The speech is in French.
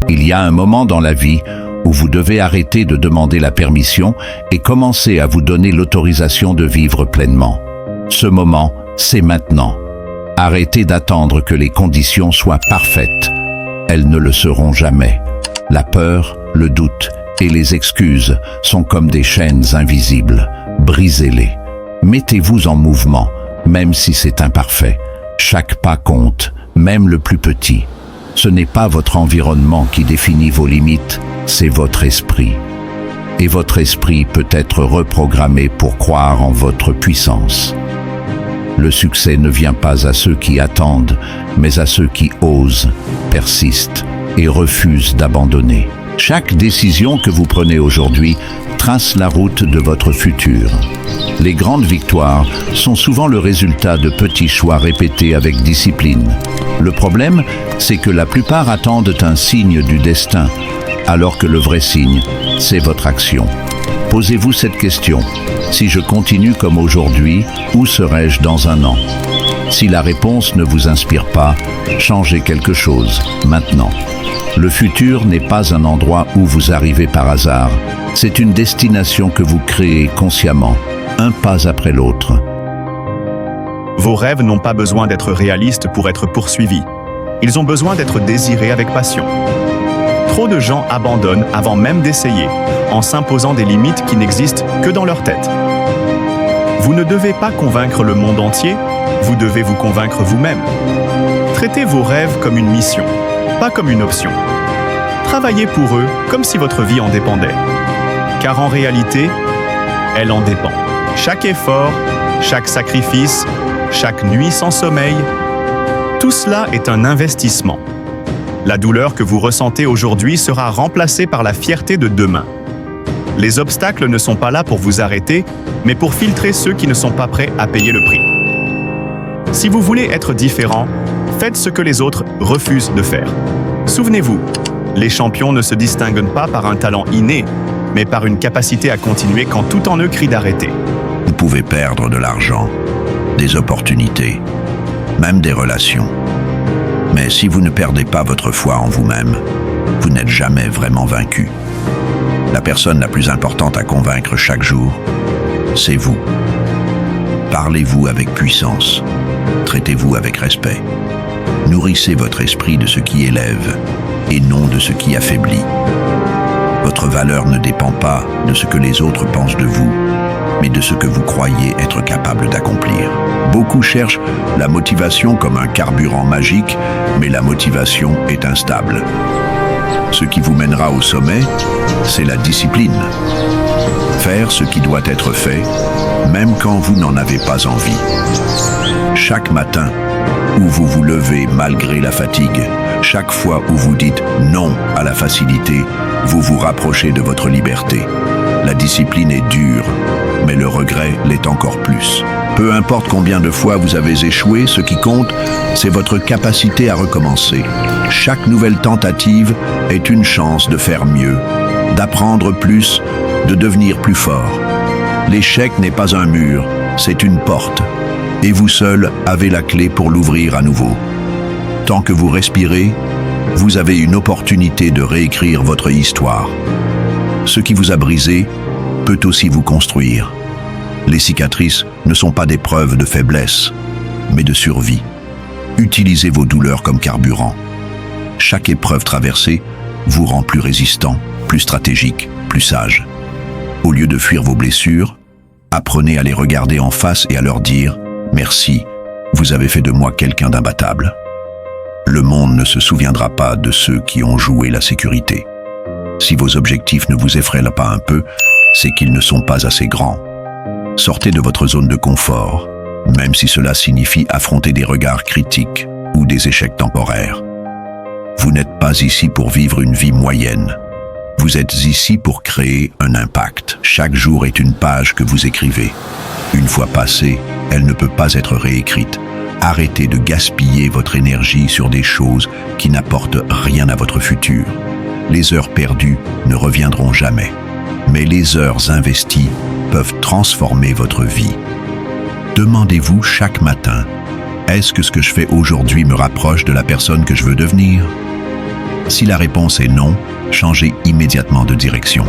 Il y a un moment dans la vie où vous devez arrêter de demander la permission et commencer à vous donner l'autorisation de vivre pleinement. Ce moment, c'est maintenant. Arrêtez d'attendre que les conditions soient parfaites. Elles ne le seront jamais. La peur, le doute et les excuses sont comme des chaînes invisibles. Brisez-les. Mettez-vous en mouvement, même si c'est imparfait. Chaque pas compte, même le plus petit. Ce n'est pas votre environnement qui définit vos limites, c'est votre esprit. Et votre esprit peut être reprogrammé pour croire en votre puissance. Le succès ne vient pas à ceux qui attendent, mais à ceux qui osent, persistent et refusent d'abandonner. Chaque décision que vous prenez aujourd'hui trace la route de votre futur. Les grandes victoires sont souvent le résultat de petits choix répétés avec discipline. Le problème, c'est que la plupart attendent un signe du destin, alors que le vrai signe, c'est votre action. Posez-vous cette question. Si je continue comme aujourd'hui, où serai-je dans un an? Si la réponse ne vous inspire pas, changez quelque chose, maintenant. Le futur n'est pas un endroit où vous arrivez par hasard. C'est une destination que vous créez consciemment, un pas après l'autre. Vos rêves n'ont pas besoin d'être réalistes pour être poursuivis. Ils ont besoin d'être désirés avec passion. Trop de gens abandonnent avant même d'essayer, en s'imposant des limites qui n'existent que dans leur tête. Vous ne devez pas convaincre le monde entier, vous devez vous convaincre vous-même. Traitez vos rêves comme une mission, pas comme une option. Travaillez pour eux comme si votre vie en dépendait. Car en réalité, elle en dépend. Chaque effort, chaque sacrifice, chaque nuit sans sommeil, tout cela est un investissement. La douleur que vous ressentez aujourd'hui sera remplacée par la fierté de demain. Les obstacles ne sont pas là pour vous arrêter, mais pour filtrer ceux qui ne sont pas prêts à payer le prix. Si vous voulez être différent, faites ce que les autres refusent de faire. Souvenez-vous, les champions ne se distinguent pas par un talent inné, mais par une capacité à continuer quand tout en eux crie d'arrêter. Vous pouvez perdre de l'argent, des opportunités, même des relations. Mais si vous ne perdez pas votre foi en vous-même, vous n'êtes jamais vraiment vaincu. La personne la plus importante à convaincre chaque jour, c'est vous. Parlez-vous avec puissance, traitez-vous avec respect. Nourrissez votre esprit de ce qui élève et non de ce qui affaiblit. Votre valeur ne dépend pas de ce que les autres pensent de vous, mais de ce que vous croyez être capable d'accomplir. Beaucoup cherchent la motivation comme un carburant magique, mais la motivation est instable. Ce qui vous mènera au sommet, c'est la discipline. Faire ce qui doit être fait, même quand vous n'en avez pas envie. Chaque matin, où vous vous levez malgré la fatigue, chaque fois où vous dites non à la facilité, vous vous rapprochez de votre liberté. La discipline est dure, mais le regret l'est encore plus. Peu importe combien de fois vous avez échoué, ce qui compte, c'est votre capacité à recommencer. Chaque nouvelle tentative est une chance de faire mieux, d'apprendre plus, de devenir plus fort. L'échec n'est pas un mur, c'est une porte. Et vous seul avez la clé pour l'ouvrir à nouveau. Tant que vous respirez, vous avez une opportunité de réécrire votre histoire. Ce qui vous a brisé peut aussi vous construire. Les cicatrices ne sont pas des preuves de faiblesse, mais de survie. Utilisez vos douleurs comme carburant. Chaque épreuve traversée vous rend plus résistant, plus stratégique, plus sage. Au lieu de fuir vos blessures, apprenez à les regarder en face et à leur dire « Merci, vous avez fait de moi quelqu'un d'imbattable ». Le monde ne se souviendra pas de ceux qui ont joué la sécurité. Si vos objectifs ne vous effraient pas un peu, c'est qu'ils ne sont pas assez grands. Sortez de votre zone de confort, même si cela signifie affronter des regards critiques ou des échecs temporaires. Vous n'êtes pas ici pour vivre une vie moyenne. Vous êtes ici pour créer un impact. Chaque jour est une page que vous écrivez. Une fois passée, elle ne peut pas être réécrite. Arrêtez de gaspiller votre énergie sur des choses qui n'apportent rien à votre futur. Les heures perdues ne reviendront jamais. Mais les heures investies peuvent transformer votre vie. Demandez-vous chaque matin, est-ce que ce que je fais aujourd'hui me rapproche de la personne que je veux devenir? Si la réponse est non, changez immédiatement de direction.